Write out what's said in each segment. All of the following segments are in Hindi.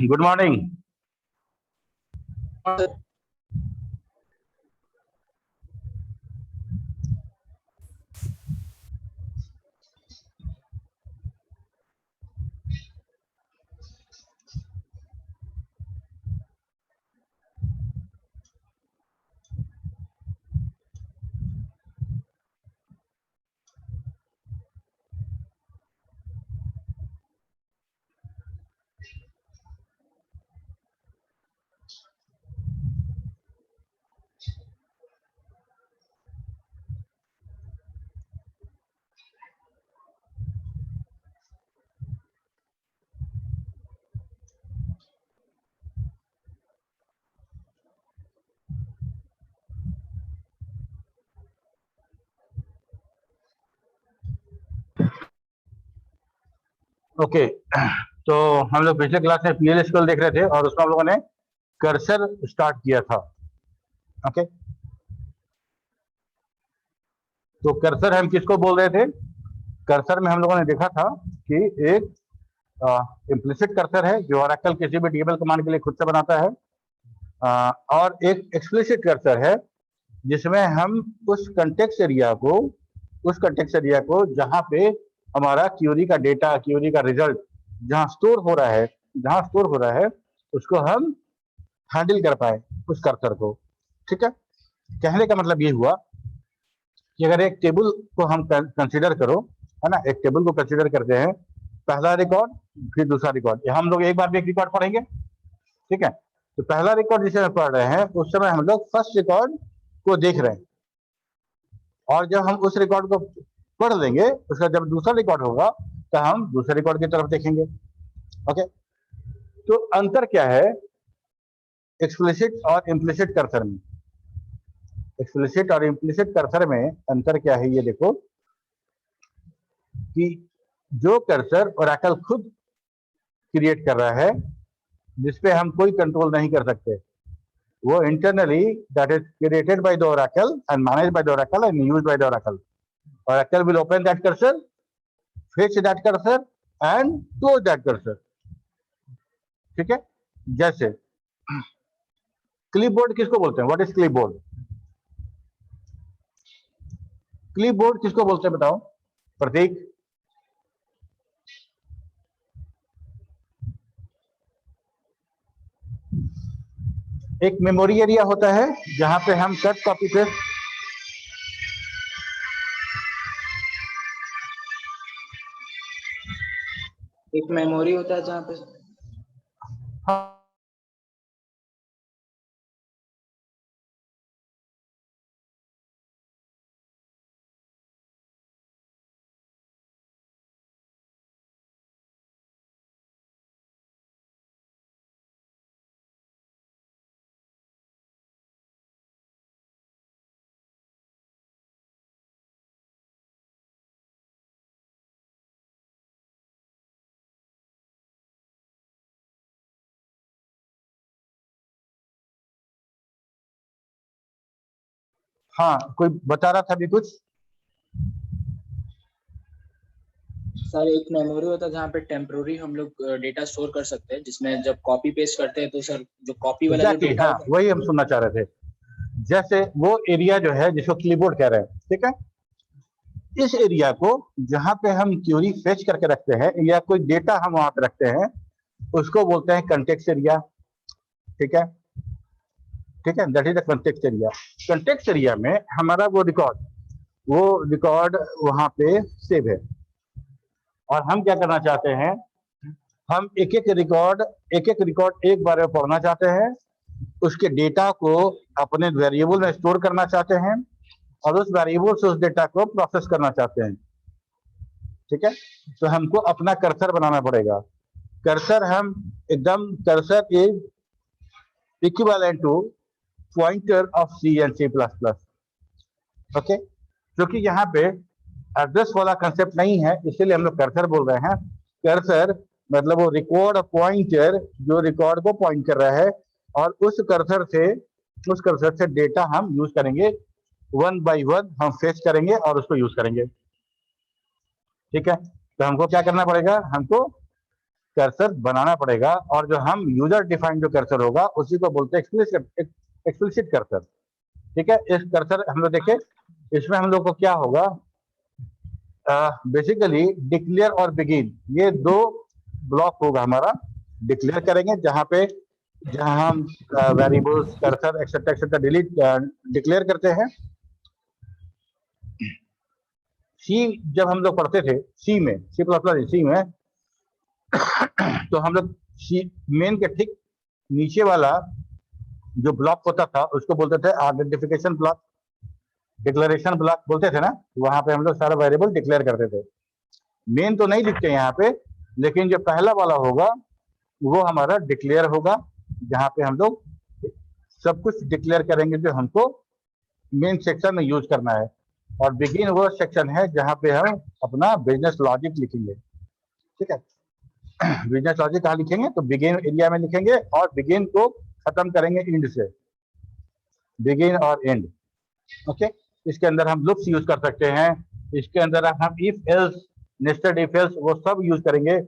Good morning. ओके, तो हम लोग पिछले क्लास में पीएल स्कूल देख रहे थे और उसमें हम लोगों ने कर्सर स्टार्ट किया था। ओके, तो कर्सर हम किसको बोल रहे थे? कर्सर में हम लोगों ने देखा था कि एक इम्प्लिसिट कर्सर है जो ओरेकल किसी भी टेबल कमांड के लिए खुद से बनाता है, और एक एक्सप्लिसिट कर्सर है जिसमें हम उस कंटेक्स्ट एरिया को जहां पे हमारा क्यूरी का डेटा, क्यूरी का रिजल्ट जहां स्टोर हो रहा है उसको हम हैंडल कर पाए उस कर्सर को। ठीक है, कहने का मतलब ये हुआ कि अगर एक टेबल को हम कंसीडर करो, है ना, एक टेबल को कंसीडर करते हैं, पहला रिकॉर्ड फिर दूसरा रिकॉर्ड, हम लोग एक बार में एक रिकॉर्ड पढ़ेंगे। ठीक है, तो पहला रिकॉर्ड जिसे पढ़ रहे हैं उस समय हम लोग फर्स्ट रिकॉर्ड को देख रहे हैं, और जब हम उस रिकॉर्ड को पढ़ लेंगे उसका जब दूसरा रिकॉर्ड होगा तो हम दूसरे रिकॉर्ड की तरफ देखेंगे। ओके, तो अंतर क्या है एक्सप्लिसिट और इम्प्लिसिट कर्सर में? एक्सप्लिसिट और इम्प्लिसिट कर्सर में अंतर क्या है, ये देखो कि जो कर्सर ओरेकल खुद क्रिएट कर रहा है, जिसपे हम कोई कंट्रोल नहीं कर सकते, वो internally that is created by the Oracle and managed by the Oracle and used by the Oracle. Oracle will open that cursor, fetch that cursor and close that cursor. ठीक है, जैसे क्लिपबोर्ड किसको बोलते हैं? What is clipboard? क्लिपबोर्ड किसको बोलते हैं बताओ प्रतीक? एक मेमोरी एरिया होता है जहां पे हम कट कॉपी पेस्ट, एक मेमोरी होता है जहाँ पे हाँ, हाँ, कोई बता रहा था अभी कुछ? सर एक मेमोरी होता है जहाँ पे टेम्पोररी हम लोग डेटा स्टोर कर सकते हैं, जिसमें जब कॉपी पेस्ट करते हैं तो सर जो कॉपी वाला जो डेटा हाँ, वही हम सुनना चाह रहे थे। जैसे वो एरिया जो है जिसको क्लिपबोर्ड कह रहे हैं, ठीक है, इस एरिया को जहां पे हम क्यूरी फेच करके रखते हैं या कोई डेटा हम वहां पे रखते हैं उसको बोलते हैं कंटेक्स्ट एरिया। ठीक है, ठीक है, that is the context area. Context area में हमारा वो रिकॉर्ड वहां पे सेव है, और हम क्या करना चाहते हैं, हम एक एक रिकॉर्ड एक बार में पढ़ना चाहते हैं, उसके डेटा को अपने वेरिएबल में स्टोर करना चाहते हैं और उस वेरिएबल से उस डेटा को प्रोसेस करना चाहते हैं। ठीक है, तो हमको अपना कर्सर बनाना पड़ेगा। कर्सर हम एकदम cursor is equivalent to pointer of C and C plus plus. Okay, क्योंकि यहाँ पे एड्रेस वाला कंसेप्ट नहीं है इसलिए हम लोग कर्सर बोल रहे हैं। कर्सर मतलब वो रिकॉर्ड पॉइंटर जो रिकॉर्ड को पॉइंट कर रहा है, और उस कर्सर से डेटा हम यूज करेंगे वन बाय वन हम फेच करेंगे और उसको यूज करेंगे। ठीक है, तो हमको क्या करना पड़ेगा, हमको कर्सर बनाना पड़ेगा, और जो हम यूजर डिफाइंड जो कर्सर होगा उसी को बोलते हैं एक्सप्लिसिट कर्सर। ठीक है, इस कर्सर हम लोग देखें, इसमें हम लोग को क्या होगा, बेसिकली डिक्लेयर और बिगिन, ये दो ब्लॉक होगा हमारा। डिक्लेयर करेंगे जहां हम variables cursor etcetera etcetera delete declare करते हैं। सी जब हम लोग पढ़ते थे, सी में, सी में तो हम लोग सी मेन के ठीक नीचे वाला जो ब्लॉक होता था उसको बोलते थे आइडेंटिफिकेशन ब्लॉक, डिक्लेरेशन ब्लॉक बोलते थे ना। वहां पे हम लोग सारा वेरिएबल डिक्लेयर करते थे। मेन तो नहीं लिखते यहाँ पे, लेकिन जो पहला वाला होगा वो हमारा डिक्लेयर होगा, जहां पे हम लोग सब कुछ डिक्लेयर करेंगे जो हमको मेन सेक्शन में यूज करना है। और बिगिन वो सेक्शन है जहां पे हम अपना बिजनेस लॉजिक लिखेंगे। ठीक है, बिजनेस लॉजिक कहाँ लिखेंगे, तो बिगिन एरिया में लिखेंगे, और बिगिन को खत्म करेंगे इंड से, बिगिन और एंड। ओके, इसके अंदर हम लूप्स यूज कर सकते हैं, इसके अंदर हम if else, nested if else, वो सब यूज करेंगे।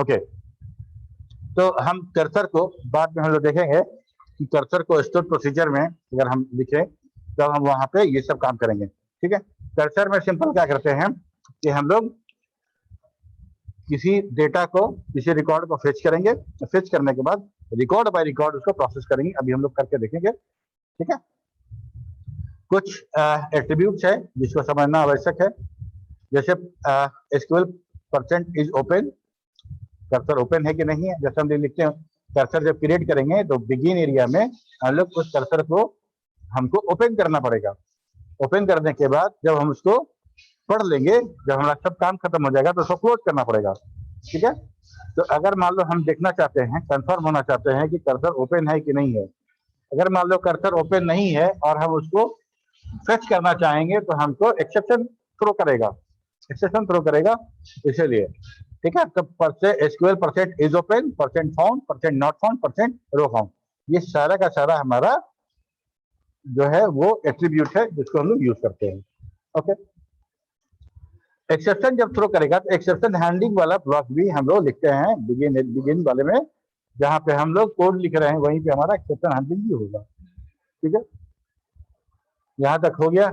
ओके, तो हम कर्सर को बाद में हम लोग देखेंगे कि कर्सर को स्टोर प्रोसीजर में अगर हम लिखें तो हम वहां पे ये सब काम करेंगे। ठीक है, कर्सर में सिंपल क्या करते हैं कि हम लोग किसी डेटा को, किसी रिकॉर्ड को फेच करेंगे, फेच करने के बाद रिकॉर्ड बाय रिकॉर्ड उसको प्रोसेस करेंगे। अभी हम लोग करके देखेंगे। ठीक है, कुछ एट्रीब्यूट्स है जिसको समझना आवश्यक है, जैसे SQL percent is open, cursor open है कि नहीं है। जैसे हम लिखते हैं कर्सर जब क्रिएट करेंगे तो बिगिन एरिया में हम लोग उस कर्सर को हमको ओपन करना पड़ेगा। ओपन करने के बाद जब हम उसको पढ़ लेंगे, जब हमारा सब काम खत्म हो जाएगा तो उसको क्लोज करना पड़ेगा। ठीक है, तो अगर मान लो हम देखना चाहते हैं, कंफर्म होना चाहते हैं कि कर्सर ओपन है कि नहीं है, अगर मान लो कर्सर ओपन नहीं है और हम उसको फेच करना चाहेंगे तो हमको एक्सेप्शन थ्रो करेगा, एक्सेप्शन थ्रो करेगा इसीलिए। ठीक है, तो SQL percent is open, percent found, percent not found, percent row found, ये सारा का सारा हमारा जो है वो एट्रीब्यूट है जिसको हम लोग यूज करते हैं। ओके, एक्सेप्शन जब थ्रो करेगा तो एक्सेप्शन हैंडलिंग वाला ब्लॉक भी हम लोग लिखते हैं बिगिन वाले में, जहां पे हम लोग कोड लिख रहे हैं वहीं पे हमारा एक्सेप्शन हैंडलिंग भी होगा। ठीक है, यहां तक हो गया।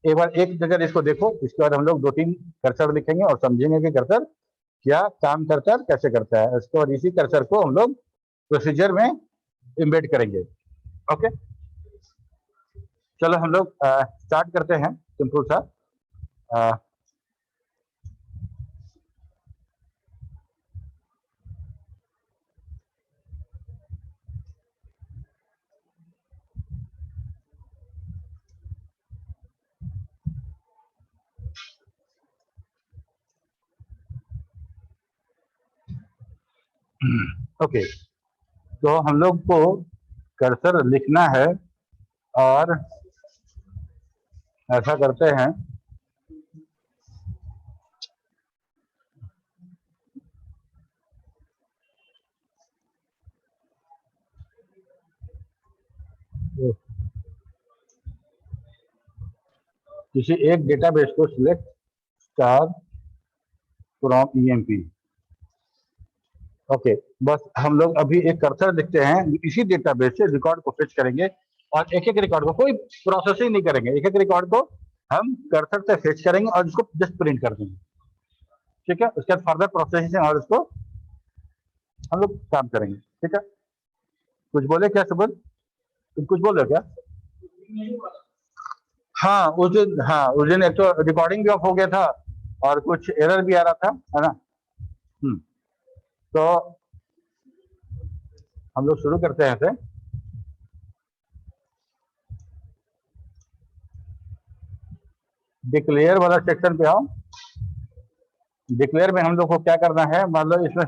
एक बार एक जगह इसको देखो, इसके बाद हम लोग 2-3 कर्सर लिखेंगे और समझेंगे कि कर्सर क्या काम करता है, कैसे करता है इसको, और इसी कर्सर को हम लोग प्रोसीजर में इम्बेड करेंगे। ओके, चलो हम लोग स्टार्ट करते हैं सिंपल सा। ओके, तो हम लोग को कर्सर लिखना है, और ऐसा करते हैं किसी एक डेटाबेस को select star from EMP. Okay, बस हम लोग अभी एक कर्सर लिखते हैं, इसी डेटाबेस से रिकॉर्ड को फेच करेंगे, और एक एक रिकॉर्ड को कोई प्रोसेसिंग नहीं करेंगे, एक एक रिकॉर्ड को हम कर्सर से फेच करेंगे और उसको जस्ट प्रिंट कर देंगे। ठीक है, उसके बाद फर्दर प्रोसेसिंग और उसको हम लोग काम करेंगे। ठीक है, कुछ बोले क्या सुबह, तुम कुछ बोल रहे हो क्या? हाँ उस दिन एक तो रिकॉर्डिंग भी ऑफ हो गया था और कुछ एरर भी आ रहा था, है ना। तो हम लोग शुरू करते हैं ऐसे। डिक्लेयर वाला सेक्शन पे आओ। डिक्लेयर में हम लोग को क्या करना है, मान लो इसमें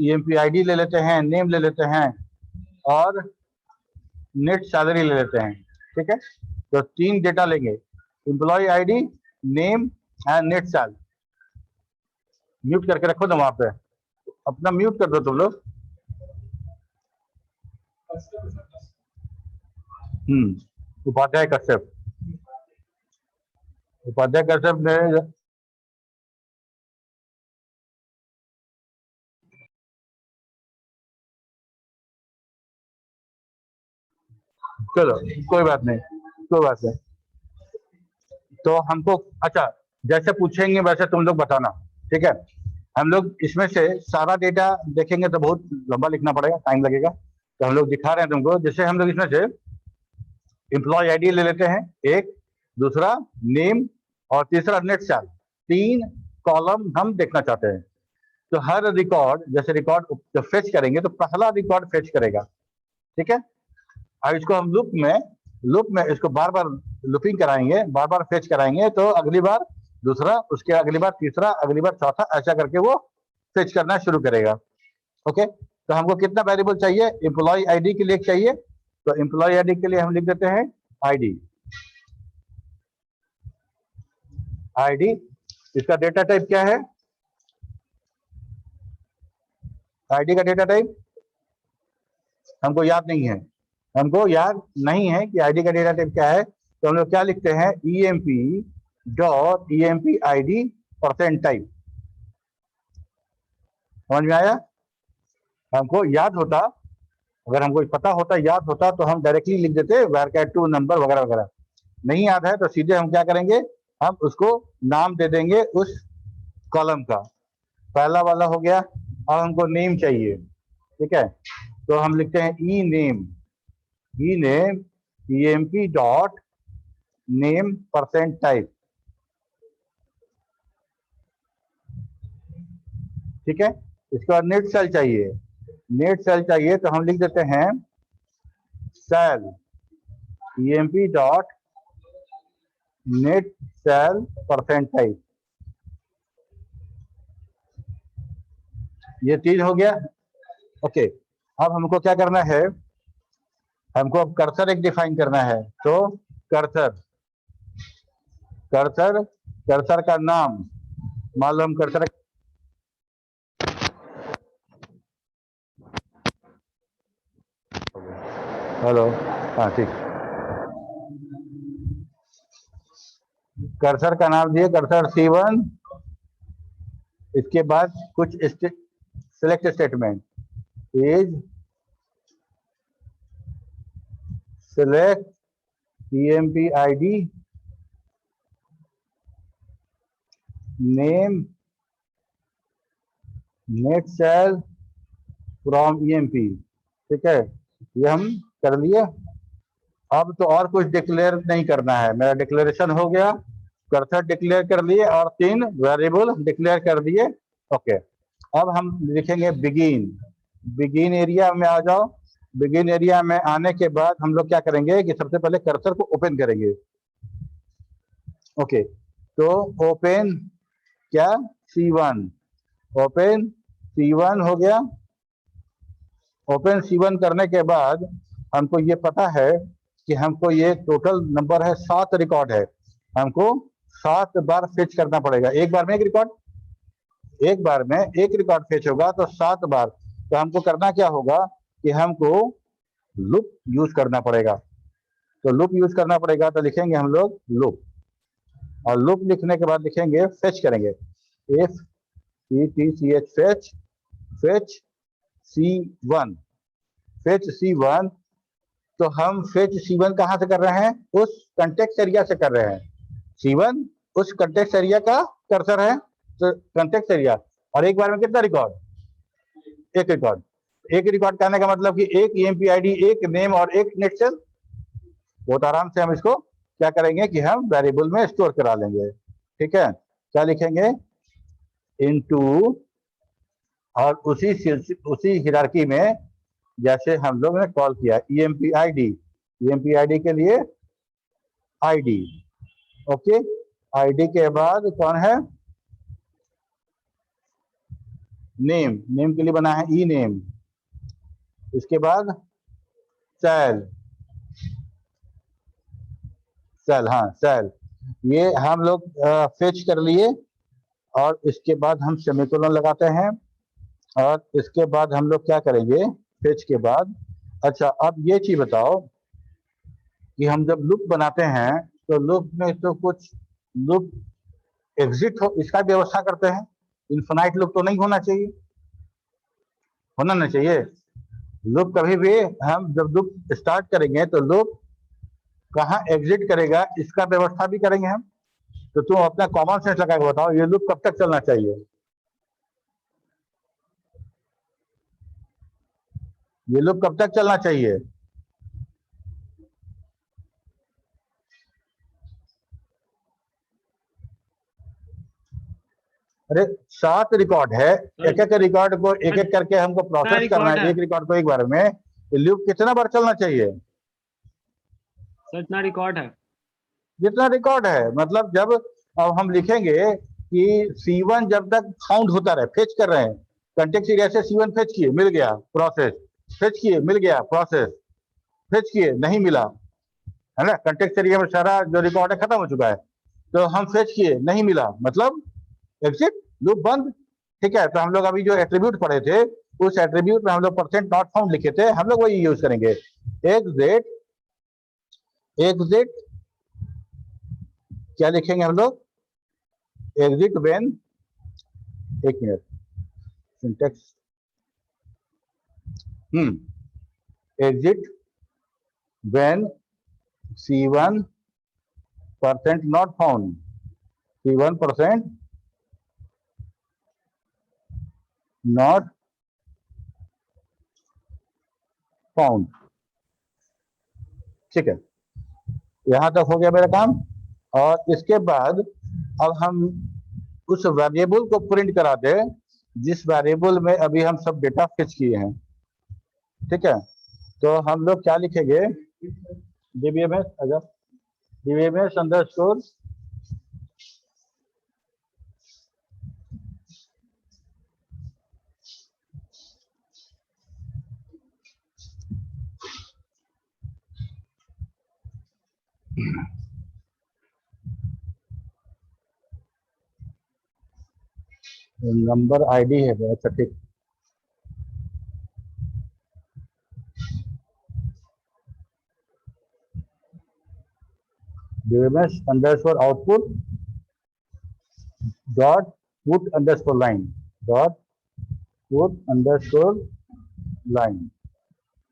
ईएमपी आईडी ले लेते हैं, नेम ले लेते हैं, और नेट सैलरी ले लेते हैं। ठीक है, तो 3 डेटा लेंगे, employ ID, name and net salary. Mute करके रखो तुम वहां पे, अपना म्यूट कर दो तुम लोग। उपाध्याय कश्यप, उपाध्याय कश्यप ने चलो कोई बात नहीं, कोई बात नहीं। तो हमको अच्छा जैसे पूछेंगे वैसे तुम लोग बताना, ठीक है। हम लोग इसमें से सारा डेटा देखेंगे तो बहुत लंबा लिखना पड़ेगा, टाइम लगेगा, तो हम लोग दिखा रहे हैं तुमको। जैसे हम लोग इसमें से एम्प्लॉय आईडी ले लेते हैं एक, दूसरा नेम और तीसरा नेट सेल, 3 कॉलम हम देखना चाहते हैं। तो हर रिकॉर्ड, जैसे रिकॉर्ड जब फेच करेंगे तो पहला रिकॉर्ड फेच करेगा, ठीक है। अब इसको हम लूप में इसको बार बार लूपिंग कराएंगे, बार बार फेच कराएंगे, तो अगली बार दूसरा, उसके अगली बार तीसरा, अगली बार चौथा, ऐसा करके वो फेच करना शुरू करेगा। ओके, तो हमको कितना वेरिएबल चाहिए? एम्प्लॉय आईडी के लिए चाहिए, तो एम्प्लॉय आईडी के लिए हम लिख देते हैं आईडी। आईडी इसका डेटा टाइप क्या है? आईडी का डेटा टाइप हमको याद नहीं है, हमको याद नहीं है कि आईडी का डेटा टाइप क्या है। तो हम लोग क्या लिखते हैं? emp id percent type. समझ में आया? हमको याद होता, अगर हमको पता होता, याद होता, तो हम डायरेक्टली लिख देते varchar2 नंबर वगैरह वगैरह। नहीं याद है तो सीधे हम क्या करेंगे? हम उसको नाम दे देंगे उस कॉलम का। पहला वाला हो गया। अब हमको नेम चाहिए, ठीक है, तो हम लिखते हैं E name emp dot name percent type, ठीक है। इसके बाद नेट सेल चाहिए, तो हम लिख देते हैं sal emp dot net sal percent type. ये 3 हो गया। ओके, अब हमको क्या करना है? हमको अब कर्सर एक डिफाइन करना है। तो कर्सर का नाम, मान लो हम कर्सर, हेलो, हाँ ठीक, कर्सर का नाम दिए कर्सर C1। इसके बाद कुछ select statement is select emp id name net cell from emp, ठीक है। ये हम कर लिए। अब तो और कुछ डिक्लेयर नहीं करना है, मेरा डिक्लेरेशन हो गया। कर्सर डिक्लेयर कर लिए और 3 वेरिएबल डिक्लेयर कर दिए। ओके, अब हम लिखेंगे बिगिन एरिया में आ जाओ। बिगिन एरिया में आने के बाद हम लोग क्या करेंगे कि सबसे पहले कर्सर को ओपन करेंगे। ओके, तो ओपन क्या? C1, ओपन C1 हो गया। ओपन C1 करने के बाद हमको ये पता है कि हमको ये टोटल नंबर है 7 रिकॉर्ड है, हमको 7 बार फेच करना पड़ेगा। एक बार में एक रिकॉर्ड फेच होगा तो 7 बार। तो हमको करना क्या होगा कि हमको लूप यूज करना पड़ेगा। तो लूप यूज करना पड़ेगा, तो लिखेंगे हम लोग लूप, और लूप लिखने के बाद लिखेंगे फेच करेंगे, फेच C1, तो हम फेच C1 कहाँ से कर रहे हैं? उस कंटेक्स्ट एरिया से कर रहे हैं। C1 उस कंटेक्स्ट एरिया का कर्सर है, तो कंटेक्स्ट एरिया। और एक बार में कितना रिकॉर्ड? एक रिकॉर्ड कहने का मतलब कि एक emp id, एक नेम और एक नेट सेल। बहुत आराम से हम इसको क्या करेंगे कि हम वेरिएबल में स्टोर करा लेंगे, ठीक है। क्या लिखेंगे? इनटू, और उसी हिरार्की में जैसे हम लोग ने कॉल किया emp id के लिए id। ओके, id के बाद कौन है? नेम के लिए बना है ई नेम। इसके बाद सेल, हाँ सेल, ये हम लोग फेच कर लिए। और इसके बाद हम सेमीकोलन लगाते हैं। और इसके बाद हम लोग क्या करेंगे? फेच के बाद अच्छा, अब ये चीज बताओ कि हम जब लूप बनाते हैं तो लूप में तो कुछ लूप एग्जिट हो इसका व्यवस्था करते हैं। इन्फिनाइट लूप तो नहीं होना चाहिए, होना ना चाहिए। लूप कभी भी, हम जब लूप स्टार्ट करेंगे तो लूप कहाँ एग्जिट करेगा इसका व्यवस्था भी करेंगे हम। तो तुम अपना कॉमन सेंस लगा के बताओ, ये लूप कब तक चलना चाहिए? ये लूप कब तक चलना चाहिए? अरे 7 रिकॉर्ड है, एक एक रिकॉर्ड को एक एक करके हमको प्रोसेस करना रिकॉर्ड है, है एक रिकॉर्ड को एक बार में। लूप कितना बार चलना चाहिए? सर, इतना रिकॉर्ड है। जितना रिकॉर्ड है, मतलब जब अब हम लिखेंगे कि C1 जब तक काउंट होता रहे, फेच कर रहे हैं कंटेक्स्ट एरिया से C1 फेच किए मिल गया प्रोसेस, फेच किए मिल गया प्रोसेस, फेच किए नहीं मिला, है ना, कंटेक्स्ट एरिया में सारा जो रिकॉर्ड है खत्म हो चुका है। तो हम फेच किए नहीं मिला, मतलब एग्जिट, लूप बंद। ठीक है, तो हम लोग अभी जो एट्रीब्यूट पढ़े थे उस एट्रीब्यूट में हम लोग परसेंट नॉट फाउंड लिखे थे, हम लोग वही यूज करेंगे। एग्जिट, एग्जिट क्या लिखेंगे हम लोग? एग्जिट व्हेन, एक minute, syntax, exit when C1 percent not found, C1% not found. ठीक है, यहां तक हो गया मेरा काम। और इसके बाद अब हम उस वेरिएबल को प्रिंट करा दे जिस वेरिएबल में अभी हम सब डेटा फिच किए हैं। ठीक है, तो हम लोग क्या लिखेंगे? डीबीएमएस, अगर डीबीएमएस अंडरस्कोर नंबर आईडी है, अच्छा ठीक। DBMS underscore output dot put underscore line, dot put underscore line.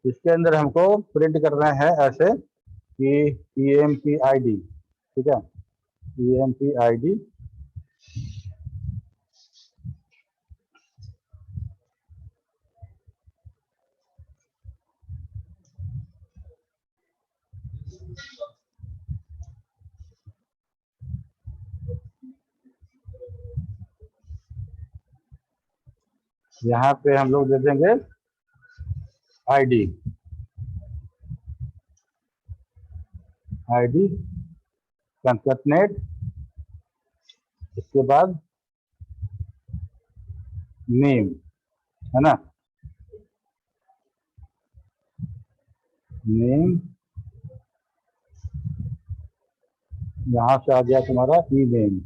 इसके अंदर हमको प्रिंट करना है ऐसे कि EMP ID, ठीक है, EMP ID यहाँ पे हम लोग दे देंगे ID, ID कंकैटनेट, इसके बाद नेम, है ना, नेम, यहां से आ गया तुम्हारा E-नेम।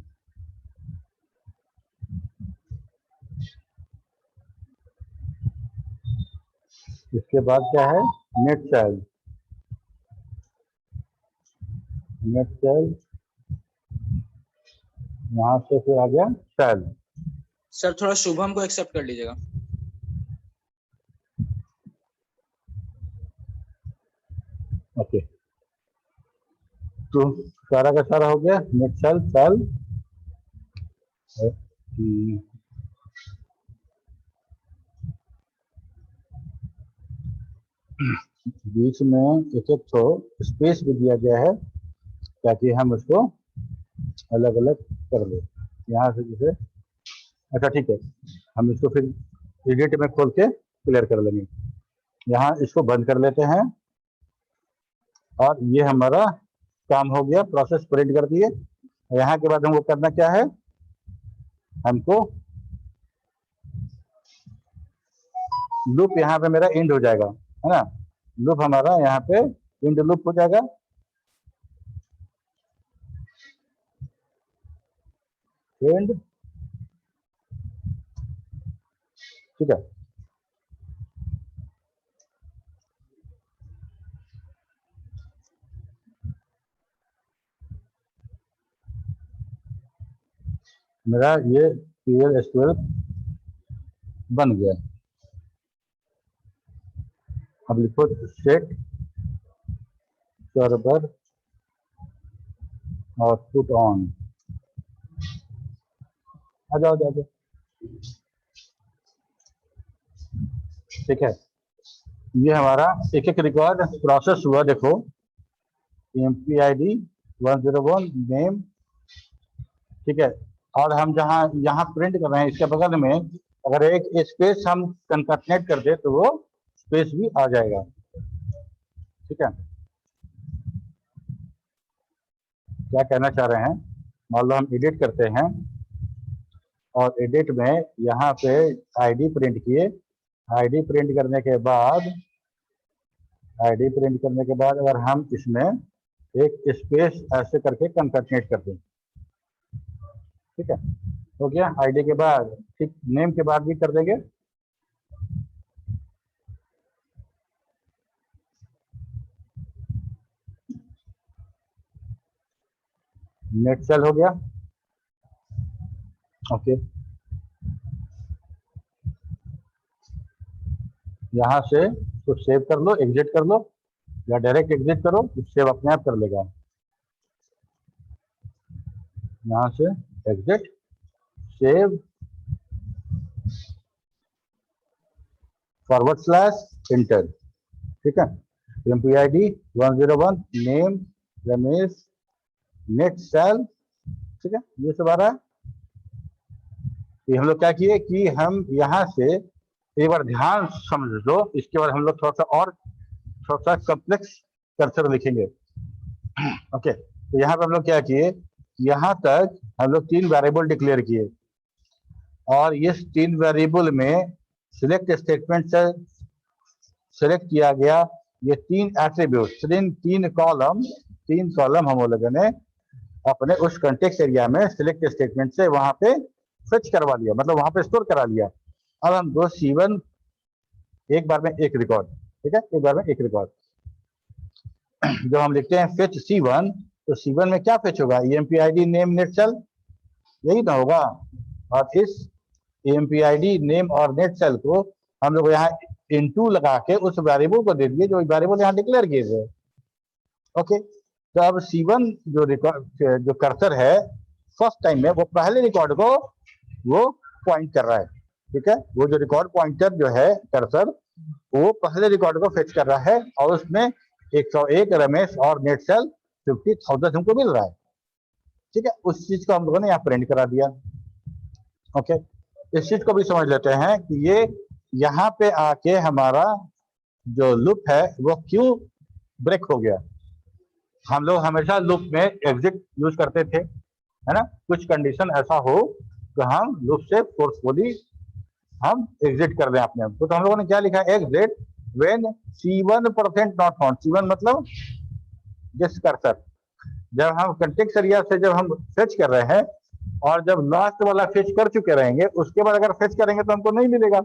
इसके बाद क्या है? नेट चाइल्ड, नेट चाइल्ड, यहां से फिर आ गया चाइल्ड। सर थोड़ा शुभम को एक्सेप्ट कर लीजिएगा। ओके, तो सारा का सारा हो गया, नेट चाइल्ड, चाइल्ड, बीच में एक एक तो स्पेस भी दिया गया है ताकि हम उसको अलग अलग कर ले। यहाँ से जैसे, अच्छा ठीक है, हम इसको फिर एडिट में खोल के क्लियर कर लेंगे। यहाँ इसको बंद कर लेते हैं और ये हमारा काम हो गया, प्रोसेस प्रिंट कर दिए। यहाँ के बाद हमको करना क्या है? हमको लूप यहाँ पे मेरा एंड हो जाएगा, है ना, लूप हमारा यहाँ पे एंड लूप हो जाएगा। एंड, ठीक है, मेरा ये PL/SQL बन गया। अब लिखो सेट सर्वर आउटपुट ऑन। आ जाओ जाओ जाओ। ठीक है, ये हमारा एक एक रिकॉर्ड प्रोसेस हुआ। देखो MPID 101 नेम, ठीक है। और हम जहाँ यहाँ प्रिंट कर रहे हैं इसके बगल में अगर एक स्पेस हम कंकैटिनेट कर दे तो वो स्पेस भी आ जाएगा। ठीक है, क्या कहना चाह रहे हैं, मान लो हम एडिट करते हैं और एडिट में यहाँ पे आईडी प्रिंट किए। आईडी प्रिंट करने के बाद अगर हम इसमें एक स्पेस ऐसे करके कंकैटिनेट कर दें, ठीक है, हो गया। आईडी के बाद ठीक नेम के बाद भी कर देंगे। नेट सेल हो गया। ओके, यहाँ से तो सेव कर लो, एग्जिट कर लो या डायरेक्ट एग्जिट करो, सेव अपने आप कर लेगा। यहाँ से एग्जिट, सेव, / इंटर। ठीक है, MPID 101 name Ramesh net cell. ठीक है, ये सब आ रहा है। हम लोग क्या किए कि हम यहाँ से एक बार ध्यान समझ लो, इसके बाद हम लोग थोड़ा सा कॉम्प्लेक्स कर्सर लिखेंगे। ओके, तो यहाँ पे हम लोग क्या किए, यहाँ तक हम लोग 3 वेरिएबल डिक्लेयर किए और इस 3 वेरिएबल में सिलेक्ट स्टेटमेंट से सिलेक्ट किया गया ये 3 एट्रीब्यूट, 3 कॉलम हम लोगों ने अपने उस कंटेक्स्ट एरिया में सिलेक्ट स्टेटमेंट से वहां पे फेच करवा लिया, मतलब वहां पे स्टोर करा लिया। अब हम दो C1 एक बार में एक रिकॉर्ड, ठीक है, एक बार में एक रिकॉर्ड। जब हम लिखते हैं फेच C1 तो C1 में क्या फेच होगा, MPID नेम नेट सेल, यही ना होगा। और इस MPID नेम और नेट सेल को हम लोग यहाँ इनटू लगा के उस वेरिएबल को दे दिए जो वेरिएबल यहाँ डिक्लेयर किए थे। ओके, तो अब C1 जो कर्सर है फर्स्ट टाइम में वो पहले रिकॉर्ड को वो पॉइंट कर रहा है। ठीक है, वो जो रिकॉर्ड पॉइंटर जो है कर्सर वो पहले रिकॉर्ड को फेच कर रहा है और उसमें 101 रमेश और नेट सेल 50,000 हमको मिल रहा है। ठीक है, उस चीज को हम लोगों ने यहाँ प्रिंट करा दिया। ओके, इस चीज को भी समझ लेते हैं कि ये यहाँ पे आके हमारा जो लूप है वो क्यों ब्रेक हो गया। हम लोग हमेशा लूप में एग्जिट यूज करते थे, है ना। कुछ कंडीशन ऐसा हो तो हम लूप से फोर्सफुली हम एग्जिट कर दें अपने आप को। तो हम लोगों ने क्या लिखा, exit when C1% not found. C1 मतलब दिस कर्सर। जब हम कंटेक्स्ट एरिया से जब हम फेच कर रहे हैं और जब लास्ट वाला फेच कर चुके रहेंगे उसके बाद अगर फेच करेंगे तो हमको नहीं मिलेगा।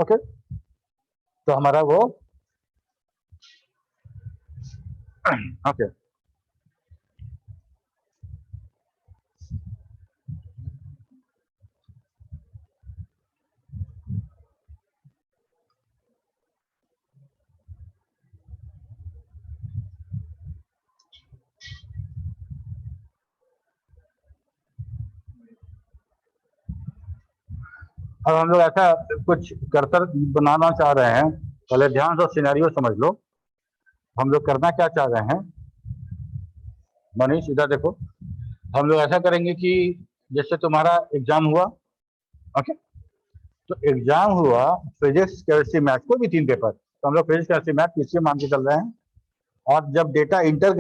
ओके, तो हमारा वो ओके अब हम लोग ऐसा कुछ कर्सर बनाना चाह रहे हैं। पहले ध्यान से सिनेरियो समझ लो, हम लोग करना क्या चाह रहे हैं। मनीष इधर देखो, हम लोग ऐसा करेंगे कि जैसे तुम्हारा एग्जाम हुआ, ओके, तो एग्जाम हुआ फिजिक्स केमिस्ट्री मैथ, को भी 3 पेपर, तो हम लोग फिजिक्स केमिस्ट्री मैथ किससे मान के चल रहे हैं। और जब डेटा इंटर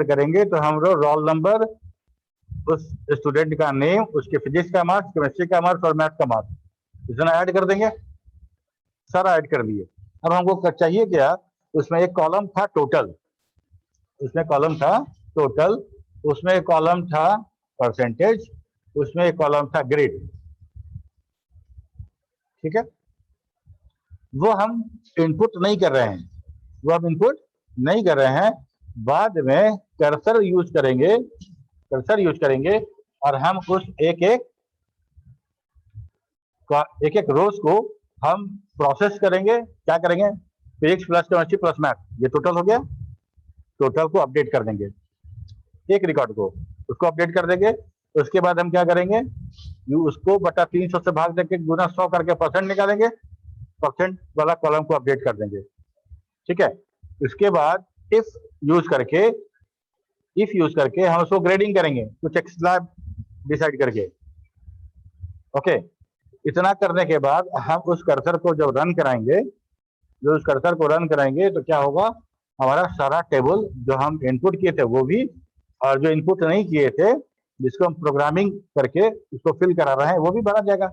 करेंगे तो हम लोग रोल नंबर, उस स्टूडेंट का नेम, उसके फिजिक्स का मार्क्स, केमिस्ट्री का मार्क्स और मैथ का मार्क्स इतना ऐड कर देंगे। सारा ऐड कर दिए। अब हमको चाहिए क्या, उसमें एक कॉलम था टोटल, उसमें कॉलम था टोटल, उसमें एक कॉलम था परसेंटेज, उसमें एक कॉलम था ग्रेड। ठीक है, वो हम इनपुट नहीं कर रहे हैं, बाद में कर्सर यूज करेंगे और हम उस एक एक रोज को हम प्रोसेस करेंगे। क्या करेंगे? Physics plus chemistry plus math, ये टोटल हो गया। टोटल को अपडेट कर देंगे, एक रिकॉर्ड को उसको अपडेट कर देंगे। उसके बाद हम क्या करेंगे? उसको बटा 300 से भाग देके गुना 100 करके परसेंट निकालेंगे, परसेंट वाला कॉलम को अपडेट कर देंगे। ठीक है। इसके बाद इफ यूज करके हम उसको ग्रेडिंग करेंगे, कुछ एक्स्ट्रा डिसाइड करके। ओके। इतना करने के बाद हम उस कर्सर को जब रन कराएंगे, उस कर्सर को रन कराएंगे तो क्या होगा? हमारा सारा टेबल जो हम इनपुट किए थे वो भी, और जो इनपुट नहीं किए थे जिसको हम प्रोग्रामिंग करके उसको फिल करा रहे हैं वो भी भरा जाएगा।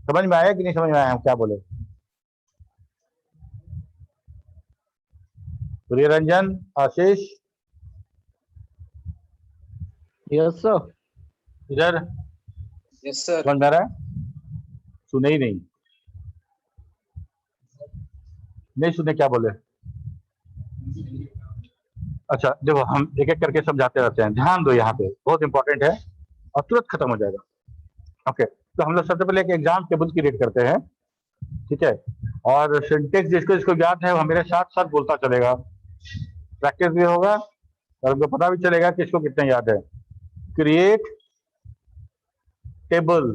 समझ में आया कि नहीं समझ में आया हम क्या बोले? प्रिय रंजन, आशीष, यस सर। इधर यस सर। समझ में आ रहा है? सुने ही नहीं, नहीं सुने क्या बोले? अच्छा देखो, हम एक एक करके समझाते रहते हैं, ध्यान दो, यहाँ पे बहुत इंपॉर्टेंट है और तुरंत खत्म हो जाएगा। ओके, तो हम लोग सबसे पहले एक एग्जाम टेबल क्रिएट करते हैं। ठीक है। और सिंटेक्स जिसको जिसको याद है वो मेरे साथ साथ बोलता चलेगा, प्रैक्टिस भी होगा और हमको पता भी चलेगा कि इसको कितना याद है। Create table,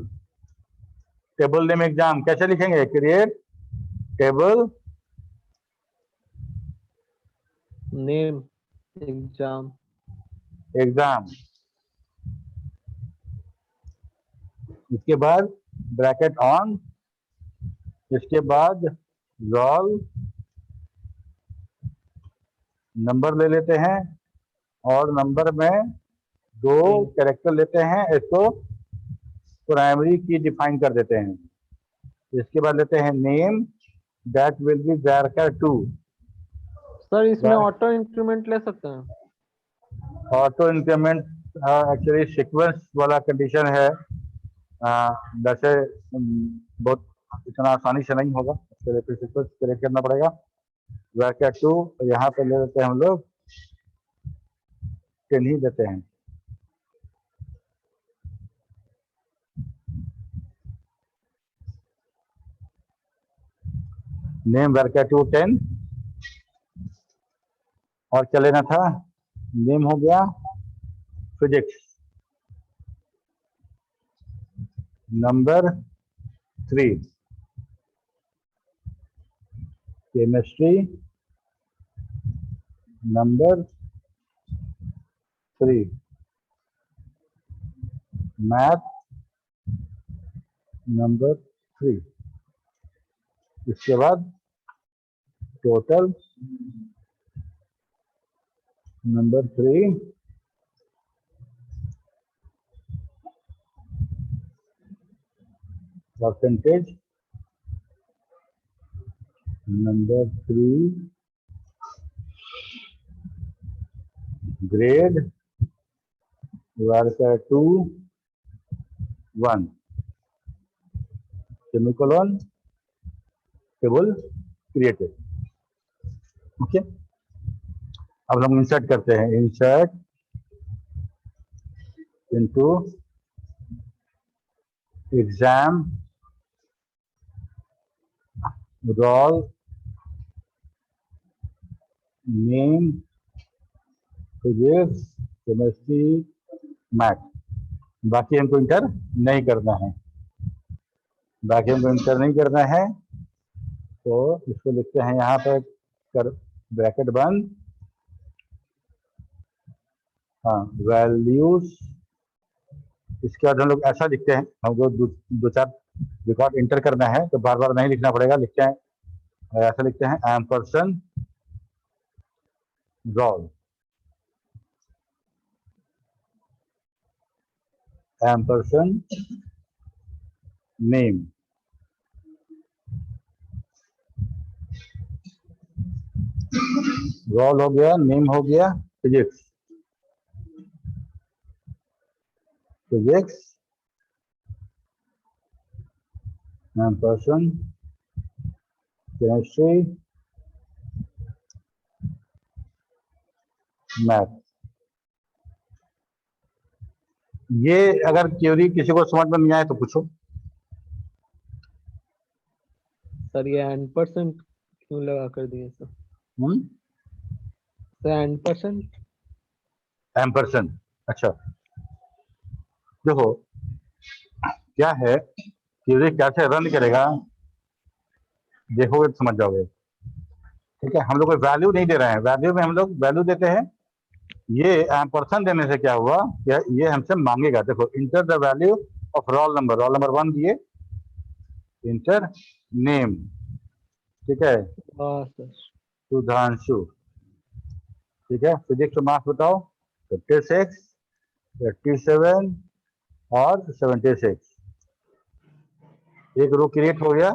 table name exam कैसे लिखेंगे? Create table name exam. Exam. इसके बाद ब्रैकेट ऑन, इसके बाद रोल नंबर ले लेते हैं और नंबर में 2 कैरेक्टर लेते हैं, इसको प्राइमरी की डिफाइन कर देते हैं। इसके बाद लेते हैं name, that will be var2। Sir इसमें ऑटो इंक्रीमेंट ले सकते हैं? ऑटो इंक्रीमेंट एक्चुअली सीक्वेंस वाला कंडीशन है, वैसे बहुत इतना आसानी से नहीं होगा, इसके लिए फिर सीक्वेंस क्रिएट करना पड़ेगा। var2 यहाँ पे ले लेते हैं हम लोग 10 ही देते हैं। नेम var2 10 और क्या लेना था? नेम हो गया physics, number 3 chemistry, number 3 math, number 3। इसके बाद total number 3 percentage number 3 grade var2 1 semicolon, table created. Okay, अब हम इंसर्ट करते हैं, insert into exam roll name physics chemistry math. बाकी हमको इंटर नहीं करना है, बाकी हमको इंटर नहीं करना है, तो इसको लिखते हैं यहाँ पर कर ब्रैकेट बंद। हाँ, वैल्यूज। इसके बाद हम लोग ऐसा लिखते हैं, हमको दो चार रिकॉर्ड इंटर करना है तो बार बार नहीं लिखना पड़ेगा, लिखते हैं ऐसा लिखते हैं ampersand roll, ampersand name, roll हो गया, नेम हो गया, physics, physics ampersand chemistry math. ये अगर क्वेरी किसी को समझ में नहीं आए तो पूछो। सर ये %, क्यों लगा कर दिए सर? हम्म, सर %। एम्परसेंड। अच्छा, देखो क्या है, क्वेरी कैसे रन करेगा देखोगे तो समझ जाओगे। ठीक है, हम लोग कोई वैल्यू नहीं दे रहे हैं, वैल्यू में हम लोग वैल्यू देते हैं। ये एम्परसेंड देने से क्या हुआ, ये हमसे मांगेगा, देखो enter the value of roll number 1 दिए, इंटर नेम, ठीक है, हाँ सर। सुधांशु, ठीक है, फिजिक्स मार्क्स बताओ, 56, 87 और 76। एक रो क्रिएट हो गया,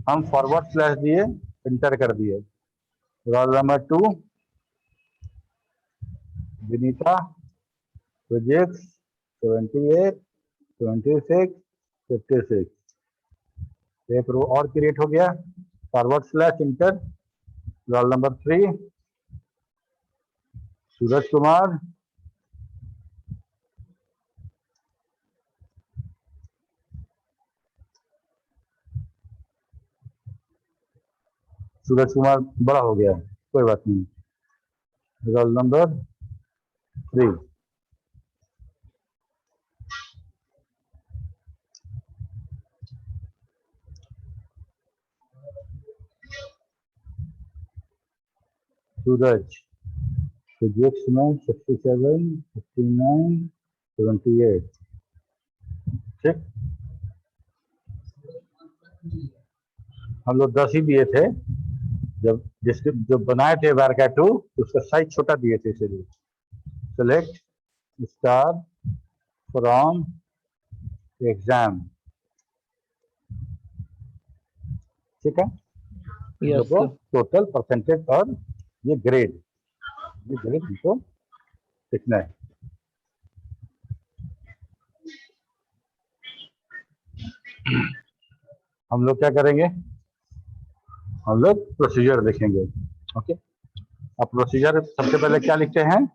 हम फॉरवर्ड स्लैश दिए, इंटर कर दिए, रोल नंबर 2 विनीता, फिजिक्स 78, 26, 56। एक रो और क्रिएट हो गया, forward slash inter, roll number 3 Suraj Kumar, Suraj Kumar बड़ा हो गया है, कोई बात नहीं, रोल नंबर 3। सूरज फिजिक्स में 67, 59, 78। ठीक, हम लोग 10 ही दिए थे, जब जिसके जो बनाए थे वारका 2 उसका साइज छोटा दिए थे, इसलिए सेलेक्ट स्टार फ्रॉम एग्जाम। ठीक है, हम लोग यस को सर। टोटल परसेंटेज और ये ग्रेड हमको लिखना है। हम लोग क्या करेंगे, हम लोग प्रोसीजर देखेंगे। ओके, अब प्रोसीजर सबसे पहले क्या लिखते हैं,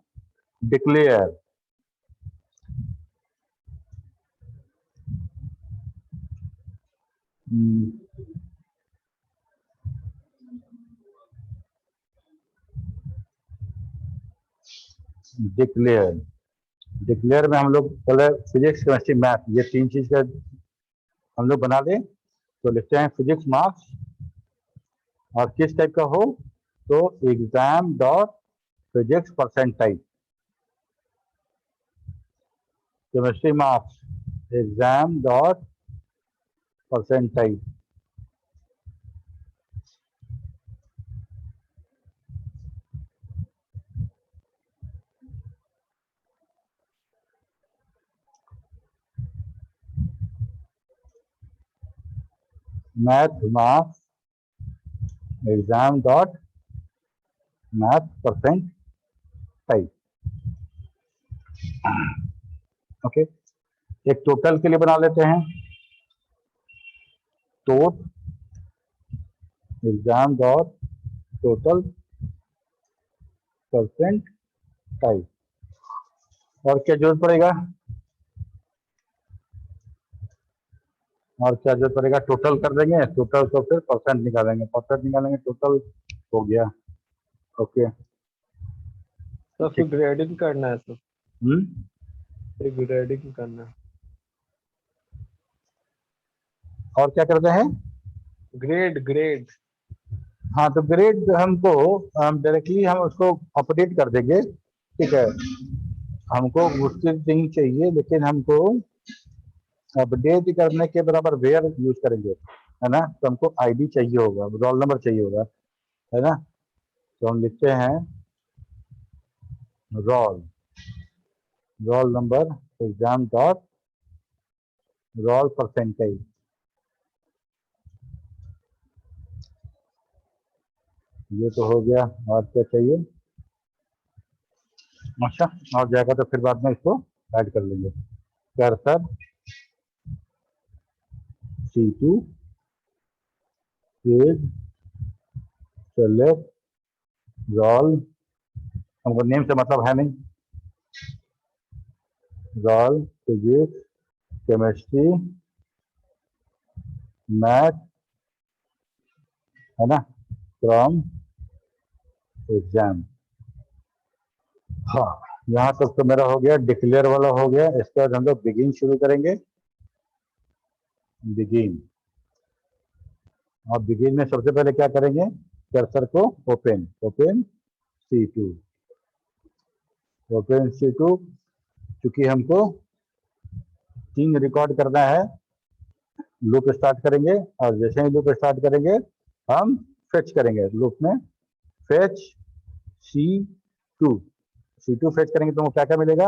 डिक्लेयर। डिक्लेयर, डिक्लेयर में हम लोग पहले फिजिक्स केमिस्ट्री मैथ ये 3 चीज का हम लोग बना दें, तो लिखते हैं फिजिक्स मार्क्स, और किस टाइप का हो, तो exam dot physics percent type, chemistry marks exam dot percent type, math marks exam dot math percent type. Okay, एक टोटल के लिए बना लेते हैं, tot exam dot total percent type. और क्या जरूरत पड़ेगा, और क्या जरूरत पड़ेगा, टोटल कर देंगे, टोटल को फिर परसेंट निकालेंगे, परसेंट निकालेंगे, टोटल हो गया। ओके, सर फिर ग्रेडिंग करना है सर। हम्म, फिर ग्रेडिंग करना है। और क्या करते हैं, ग्रेड ग्रेड। हाँ तो ग्रेड हमको डायरेक्टली हम उसको अपडेट कर देंगे। ठीक है, हमको उसकी नहीं चाहिए, लेकिन हमको अपडेट करने के बराबर वेयर यूज करेंगे, है ना, तो हमको आईडी चाहिए होगा, रोल नंबर चाहिए होगा, है ना, तो हम लिखते हैं roll, roll number exam dot roll percentage. ये तो हो गया, और क्या चाहिए, अच्छा, और जाएगा तो फिर बाद में इसको ऐड कर लेंगे, कर्सर C2 पेज सेलेक्ट रोल, हमको नेम से मतलब है नहीं, रॉल, फिजिक्स, केमिस्ट्री, मैथ, है ना, फ्रॉम एग्जाम। हाँ, यहाँ तक तो मेरा हो गया, डिक्लेयर वाला हो गया। इसके बाद हम लोग बिगिन शुरू करेंगे। बिगिन, और बिगिन में सबसे पहले क्या करेंगे, कर्सर को ओपन C2, ओपन C2। क्योंकि हमको 3 रिकॉर्ड करना है, लूप स्टार्ट करेंगे, और जैसे ही लूप स्टार्ट करेंगे हम फेच करेंगे। लूप में फेच C2 फेच करेंगे तो क्या क्या मिलेगा,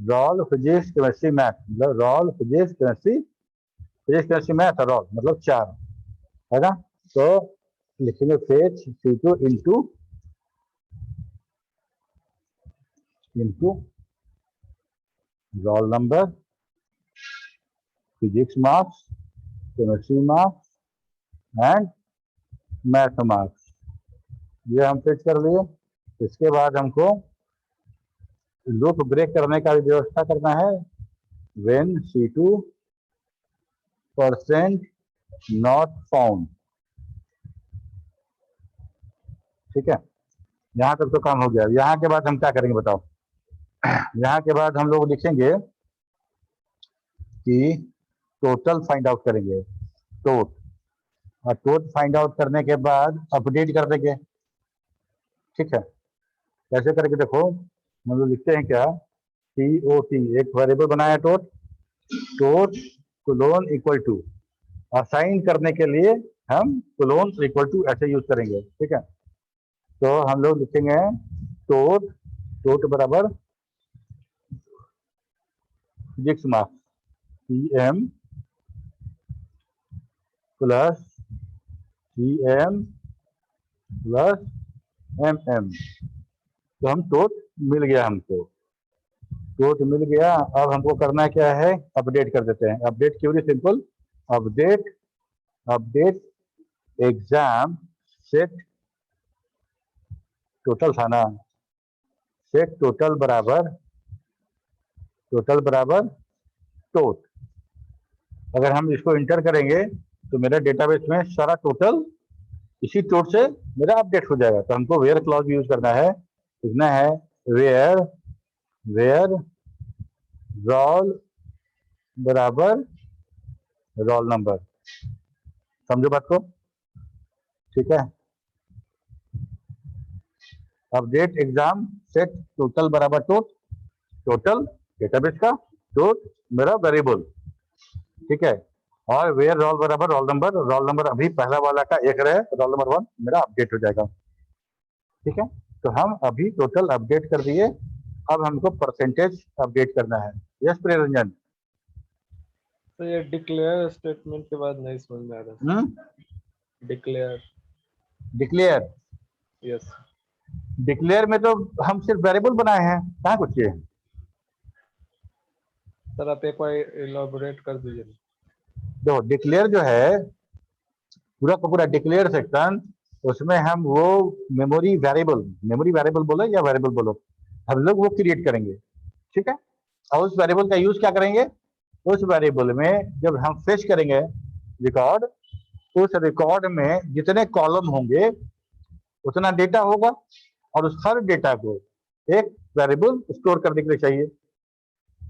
रॉल, फिजिक्स, केमिस्ट्री, मैथ। मतलब रॉल, फिजिक्स, केमिस्ट्री, मैथ और रॉल, मतलब 4, है ना। तो लिखेंगे fetch C2 into roll number, physics marks, chemistry marks and math marks. ये हम फिट कर लिए। इसके बाद हमको लूप ब्रेक करने का भी व्यवस्था करना है। व्हेन C2% नॉट फाउंड, ठीक है। यहाँ तक तो काम हो गया। यहाँ के बाद हम क्या करेंगे बताओ। यहाँ के बाद हम लोग लिखेंगे कि टोटल फाइंड आउट करेंगे, टोट, और टोट फाइंड आउट करने के बाद अपडेट कर देंगे, ठीक है। कैसे करेंगे देखो, हम लोग लिखते हैं क्या, TOT, एक वेरिएबल बनाया टोट कोलोन इक्वल टू, असाइन करने के लिए हम कोलोन इक्वल टू ऐसे यूज करेंगे, ठीक है। तो हम लोग लिखेंगे टोट बराबर physics marks PM plus CM plus MM। तो हम टोट मिल गया, हमको टोट मिल गया। अब हमको करना क्या है, अपडेट कर देते हैं। अपडेट क्यों, simple, update exam set total था ना, सेट टोटल बराबर टोट। अगर हम इसको इंटर करेंगे तो मेरे डेटाबेस में सारा टोटल इसी टोट से मेरा अपडेट हो जाएगा। तो हमको वेयर क्लॉज यूज करना है, लिखना है वेयर रोल बराबर रोल नंबर। समझो बात को, ठीक है। अपडेट एग्जाम सेट टोटल बराबर टोटल डेटाबेस का, टोट मेरा वेरिएबल, ठीक है। और वेयर रोल बराबर रोल नंबर अभी पहला वाला का 1 रहे, रोल नंबर 1 मेरा अपडेट हो जाएगा, ठीक है। तो हम अभी टोटल अपडेट कर दिए। अब हमको परसेंटेज अपडेट करना है। यस प्रियरंजन। तो ये डिक्लेयर स्टेटमेंट के बाद नहीं समझ में आ रहा। डिक्लेयर, यस डिक्लेयर में तो हम सिर्फ वेरिएबल बनाए हैं, कहाँ कुछ ये। सर आप एक बार इलाबोरेट कर दीजिए। देखो डिक्लेयर जो है पूरा का पूरा डिक्लेयर सेक्शन, उसमें हम वो मेमोरी वेरिएबल बोलो या वेरिएबल बोलो, हम लोग वो क्रिएट करेंगे, ठीक है। और उस वेरिएबल का यूज क्या करेंगे, उस वेरिएबल में जब हम फेच करेंगे रिकॉर्ड, उस रिकॉर्ड में जितने कॉलम होंगे उतना डेटा होगा, और उस हर डेटा को एक वेरिएबल स्टोर करने के लिए चाहिए,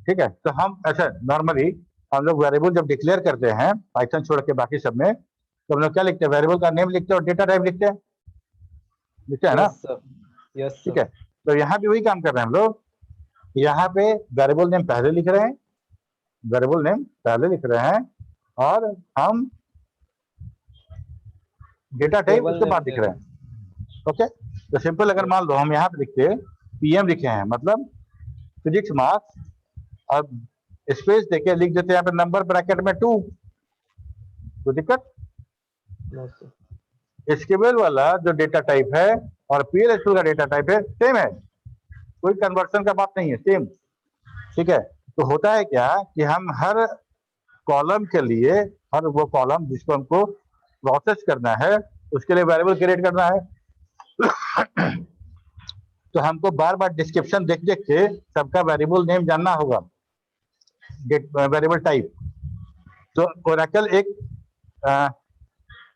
ठीक है। तो हम ऐसा नॉर्मली हम लोग वेरिएबल जब डिक्लेयर करते हैं पाइथन छोड़ के बाकी सब में, तो हम लोग क्या लिखते हैं, वेरिएबल का नेम लिखते हैं और डेटा टाइप लिखते हैं ना, यस ठीक है। तो यहाँ भी वही काम कर रहे हैं हम लोग। यहाँ पे वेरिएबल नेम पहले लिख रहे हैं और हम डेटा टाइप उसके बाद लिख रहे हैं, ओके। तो सिंपल अगर मान लो हम यहाँ पे लिखते PM लिखे हैं, मतलब फिजिक्स मार्क्स, अब स्पेस देके लिख देते हैं यहाँ पे नंबर ब्रैकेट में 2, तो दिक्कत। एसक्यूएल वाला जो डेटा टाइप है और PLSQL का डेटा टाइप है सेम है, कोई कन्वर्सन का बात नहीं है, सेम, ठीक है। तो होता है क्या कि हम हर कॉलम के लिए, हर वो कॉलम जिसको हमको प्रोसेस करना है उसके लिए वेरिएबल क्रिएट करना है। तो हमको बार बार डिस्क्रिप्शन देख देख के सबका वेरिएबल नेम जानना होगा, वेरिएबल टाइप। तो ओरेकल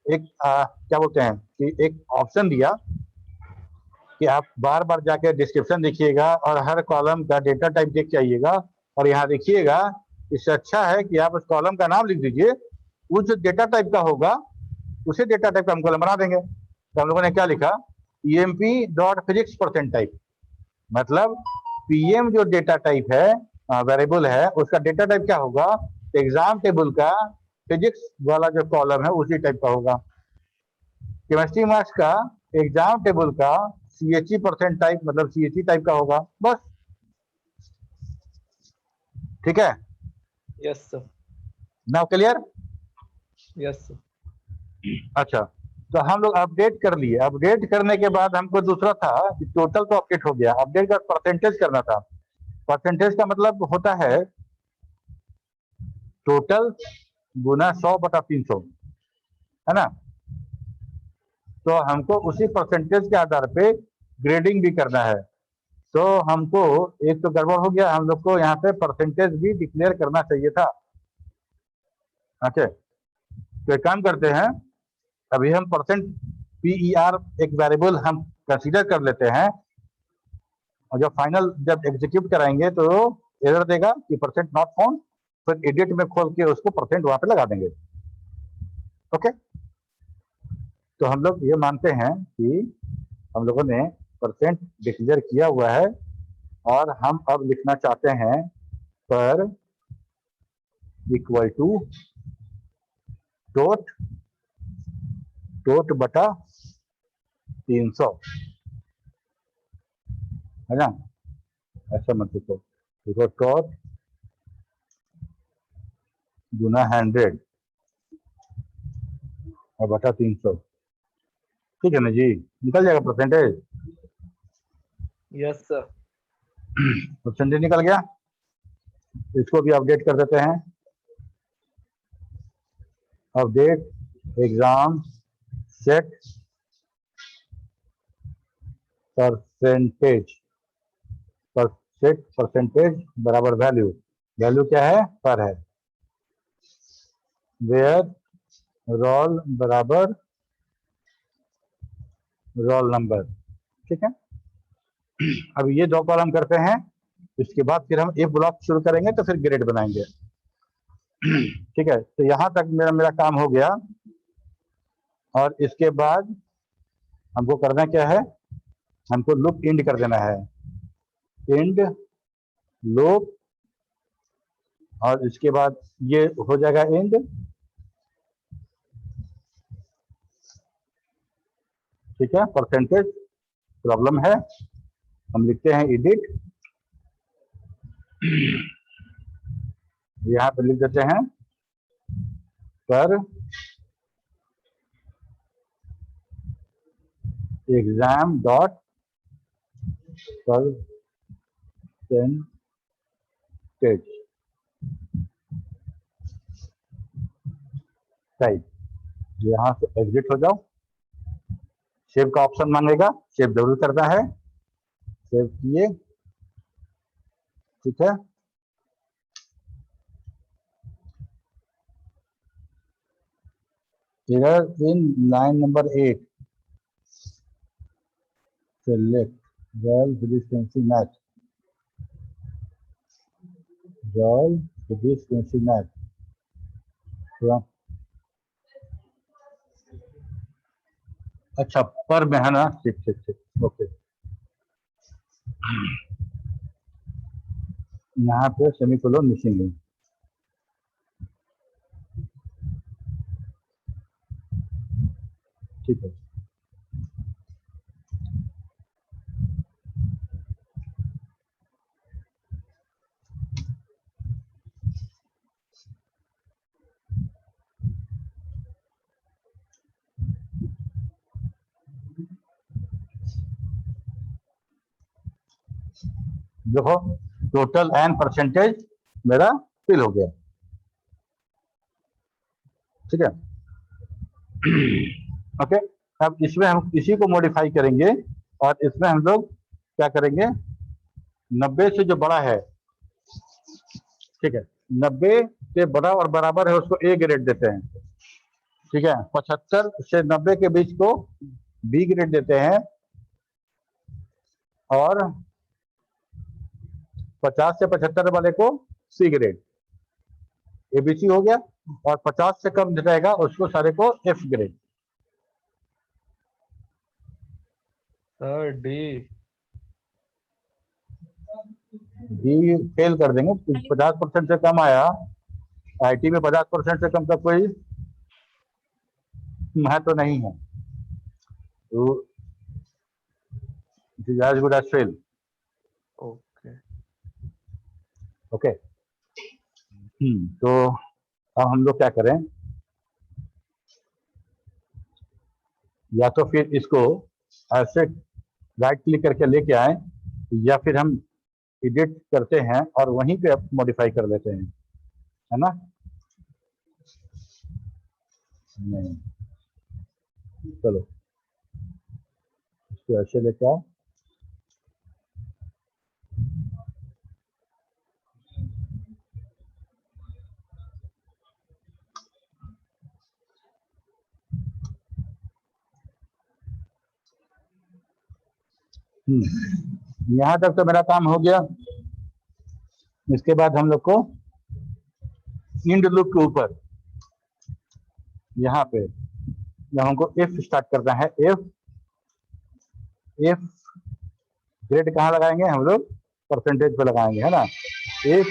क्या बोलते हैं कि एक ऑप्शन दिया कि आप बार बार जाके डिस्क्रिप्शन देखिएगा और हर कॉलम का डेटा टाइप देख के आइएगा, और यहाँ देखिएगा इससे अच्छा है कि आप उस कॉलम का नाम लिख दीजिए, उस जो डेटा टाइप का होगा उसी डेटा टाइप का हम कॉलम बना देंगे। तो हम लोगों ने क्या लिखा, emp.physics परसेंट टाइप, मतलब पीएम जो डेटा टाइप है वेरिएबल है उसका डेटा टाइप क्या होगा, एग्जाम टेबल का फिजिक्स वाला जो कॉलम है उसी टाइप का होगा। केमिस्ट्री मार्क्स का एग्जाम टेबल का CHE परसेंट टाइप, मतलब CHE टाइप का होगा, बस। ठीक है, yes sir, now clear? Yes sir. अच्छा, तो हम लोग अपडेट कर लिए। अपडेट करने के बाद हमको दूसरा था कि टोटल तो अपडेट हो गया, अपडेट का परसेंटेज करना था। परसेंटेज का मतलब होता है टोटल गुना 100/300, है ना। तो हमको उसी परसेंटेज के आधार पे ग्रेडिंग भी करना है। तो हमको एक तो गड़बड़ हो गया, हम लोग को यहाँ पे परसेंटेज भी डिक्लेयर करना चाहिए था। ओके, तो एक काम करते हैं, अभी हम %PER एक वेरिएबल हम कंसीडर कर लेते हैं, और जब फाइनल जब एग्जीक्यूट कराएंगे तो एरर देगा कि परसेंट नॉट फाउंड, फिर एडिट में खोल के उसको परसेंट वहां पे लगा देंगे। ओके, तो हम लोग ये मानते हैं कि हम लोगों ने परसेंट डिक्लेयर किया हुआ है, और हम अब लिखना चाहते हैं पर इक्वल टू टोट बटा 300, है ना। ऐसा मत लिखो, देखो टोट गुना 100 और बटा 300, ठीक है ना जी, निकल जाएगा परसेंटेज। Yes sir. परसेंटेज निकल गया, इसको भी अपडेट कर देते हैं। Update exam set percentage, set percentage बराबर वैल्यू, वैल्यू क्या है, पर है, वेयर रोल बराबर रोल नंबर। ठीक है, अब ये दो कॉलम करते हैं, इसके बाद फिर हम एक ब्लॉक शुरू करेंगे, तो फिर ग्रेड बनाएंगे। ठीक है, तो यहां तक मेरा काम हो गया, और इसके बाद हमको करना क्या है, हमको लूप एंड कर देना है, एंड लूप, और इसके बाद ये हो जाएगा एंड। ठीक है, परसेंटेज प्रॉब्लम है, हम लिखते हैं एडिट, यहाँ पे लिख देते हैं पर एग्जाम डॉट परसेंटेज टाइप। यहाँ से एग्जिट हो जाओ, सेव का ऑप्शन मांगेगा, सेव जरूर करना है, सेव किए। ठीक है, error in line number 8, select well frequency match, well frequency match from, अच्छा पर में है ना, ठीक ठीक ठीक, ओके। यहाँ पे सेमीकोलन मिसिंग है, ठीक है। देखो टोटल एंड परसेंटेज मेरा फिल हो गया। ठीक है, ओके। अब इसमें हम इसी को मॉडिफाई करेंगे, और इसमें हम लोग क्या करेंगे, 90 से जो बड़ा है, ठीक है, 90 से बड़ा और बराबर है उसको ए ग्रेड देते हैं, ठीक है। 75 से 90 के बीच को बी ग्रेड देते हैं, और 50 से 75 वाले को सी ग्रेड, एबीसी हो गया। और 50 से कम रहेगा उसको सारे को F grade. Sir D. D fail कर देंगे, 50% से कम आया। आईटी में 50% से कम का कोई महत्व नहीं है, तो it is as good as fail. Okay. Okay, तो अब हम लोग क्या करें, या तो फिर इसको ऐसे राइट क्लिक करके लेके आए, या फिर हम एडिट करते हैं और वहीं पे मॉडिफाई कर लेते हैं, है ना। नहीं, चलो इसको ऐसे लेके आओ। यहाँ तक तो मेरा काम हो गया। इसके बाद हम लोग को इंड लूप के ऊपर यहाँ पे जब हमको एफ स्टार्ट करना है, एफ एफ ग्रेड कहाँ लगाएंगे हम लोग, परसेंटेज पे लगाएंगे, है ना। If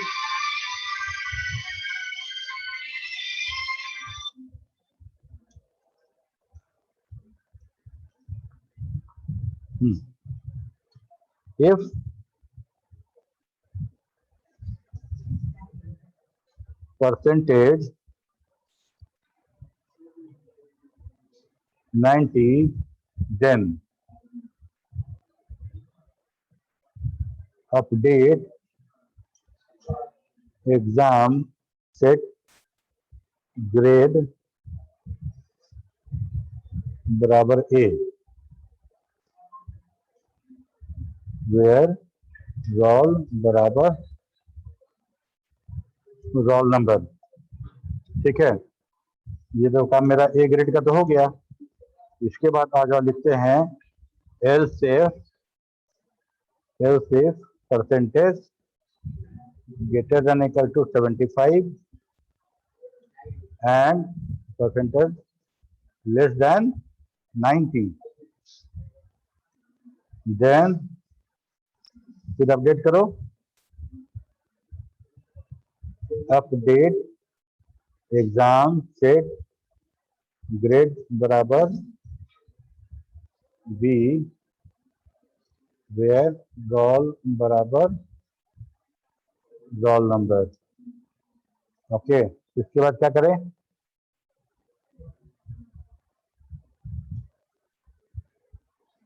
if percentage 90, then update exam set grade बराबर ए, वेयर रोल बराबर रोल नंबर, ठीक है। ये तो काम मेरा ए ग्रेड का तो हो गया। इसके बाद आ जाओ, लिखते हैं else if percentage greater than equal to 75 and percentage less than 90, then फिर अपडेट करो, अपडेट एग्जाम सेट ग्रेड बराबर बी, वेयर रोल बराबर रोल नंबर। ओके, इसके बाद क्या करें,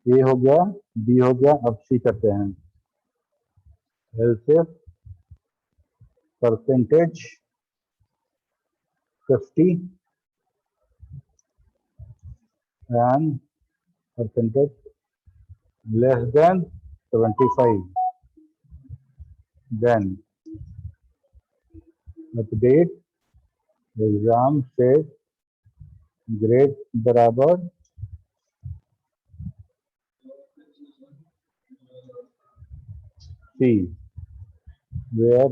ए हो गया, बी हो गया, अब सी करते हैं। Else percentage 50 and percentage less than 75, then update exam set grade बराबर सी, वेयर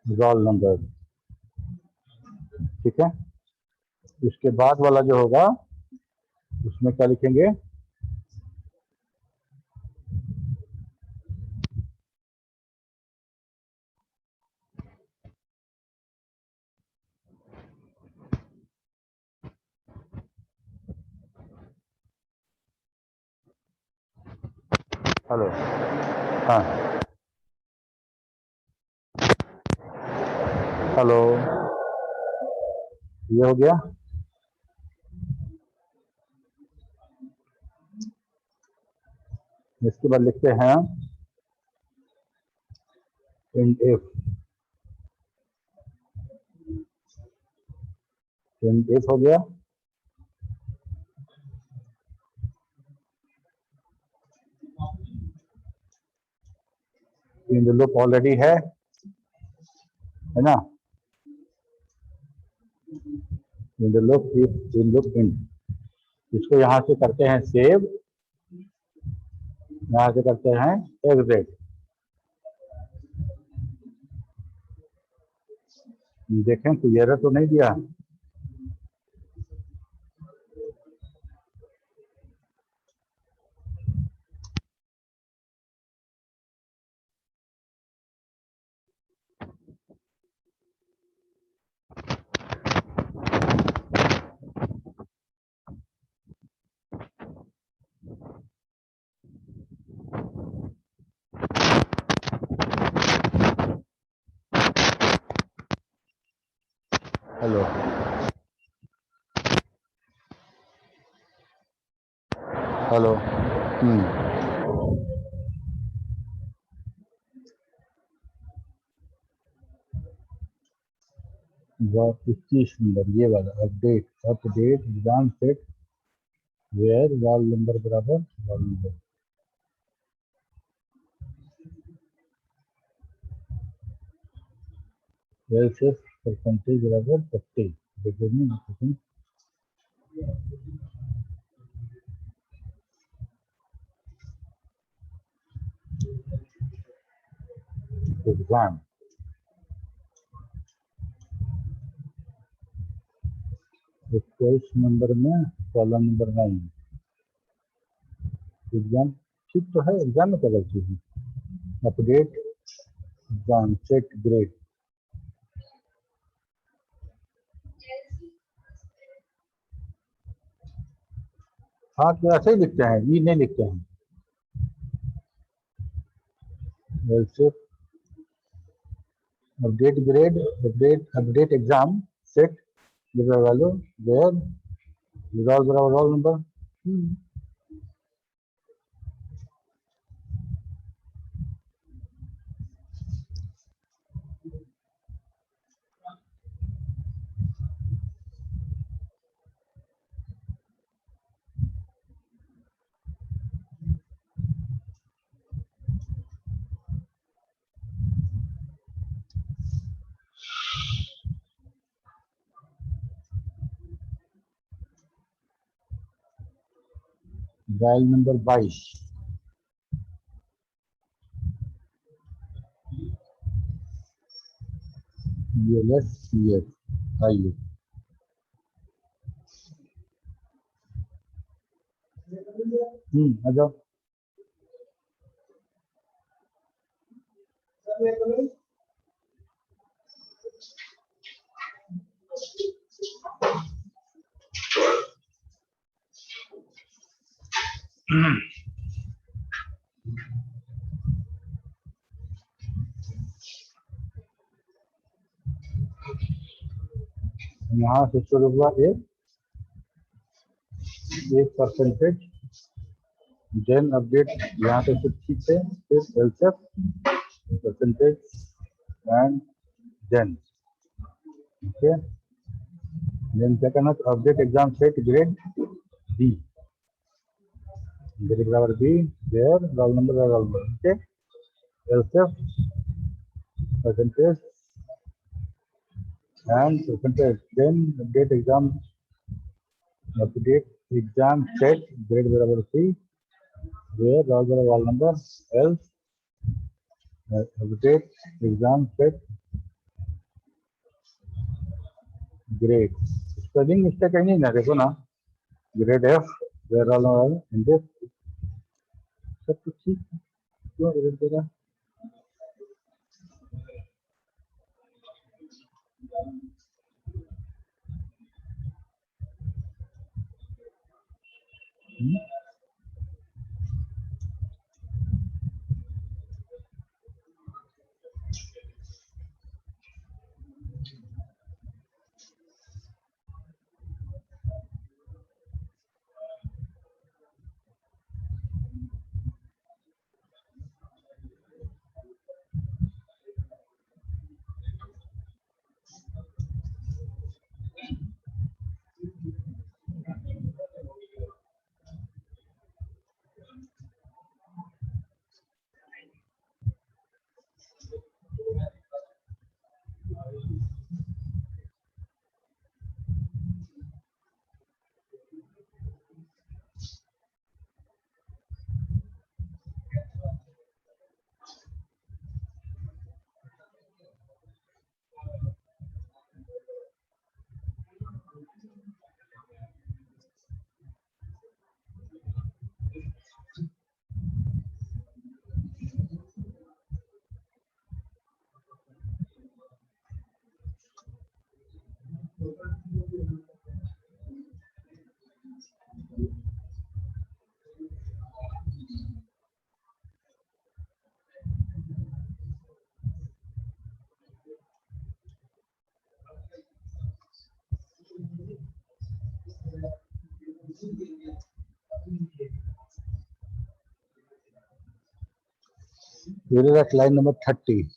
रोल नंबर, ठीक है। इसके बाद वाला जो होगा उसमें क्या लिखेंगे, हेलो, हाँ हेलो, ये हो गया। इसके बाद लिखते हैं इंट इफ हो गया। इन द लूप ऑलरेडी है ना, in the loop if in loop int. इसको यहाँ से करते हैं सेव, यहाँ से करते हैं एग्जिट। देखें कोई एरर तो नहीं दिया। Hello, hello. वो 21 नंबर ये वाला update exam set where roll number बराबर रोल नंबर। वेल से परसेंटेज बराबर 50 एग्जाम। इक्कीस नंबर में कॉलम नंबर 9 एग्जाम ठीक तो है, एग्जाम में क्या गलती है? Update exam set grade. हाँ तो ऐसे ही लिखते हैं, ये नहीं लिखते हैं। Well update grade update exam set value where roll बराबर रोल नंबर। डायल नंबर 22 आइए आ जाओ। यहाँ से शुरू हुआ एक परसेंटेज, देन अपडेट यहाँ पे कुछ ठीक है, फिर elsif percentage and then okay, then क्या करना, तो update exam set grade B, grade बराबर B where roll number okay, elsif percentage and percentage then update exam set grade बराबर C where roll number else update exam set grade. Spelling mistake कहीं नहीं ना, देखो ना, grade F where roll number index सब कुछ ठीक है, क्यों ग्रेड दे रहा है? Here is at line number 30.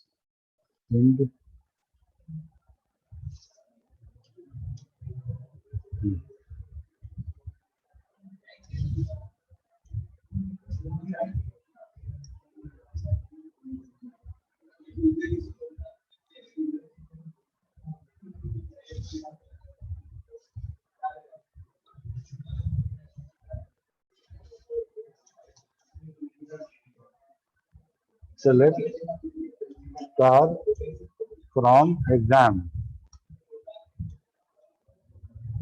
Select star from exam.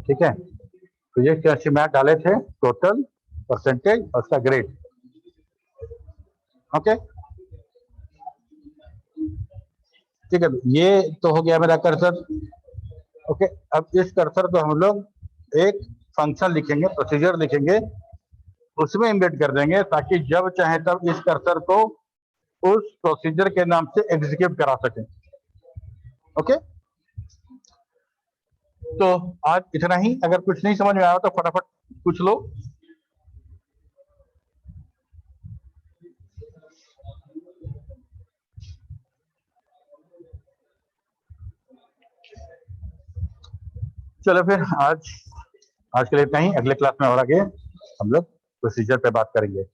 ठीक है, तो ये क्या मैथ डाले थे, टोटल, परसेंटेज और उसका ग्रेड। ओके, ठीक है, ये तो हो गया मेरा कर्सर। ओके, अब इस कर्सर को हम लोग एक फंक्शन लिखेंगे, प्रोसीजर लिखेंगे, उसमें एम्बेड कर देंगे ताकि जब चाहे तब इस कर्सर को उस प्रोसीजर के नाम से एग्जीक्यूट करा सकें। ओके, तो आज इतना ही। अगर कुछ नहीं समझ में आया तो फटाफट पूछ लो। चलो फिर आज के लिए इतना ही। अगले क्लास में और आगे हम लोग प्रोसीजर पे बात करेंगे।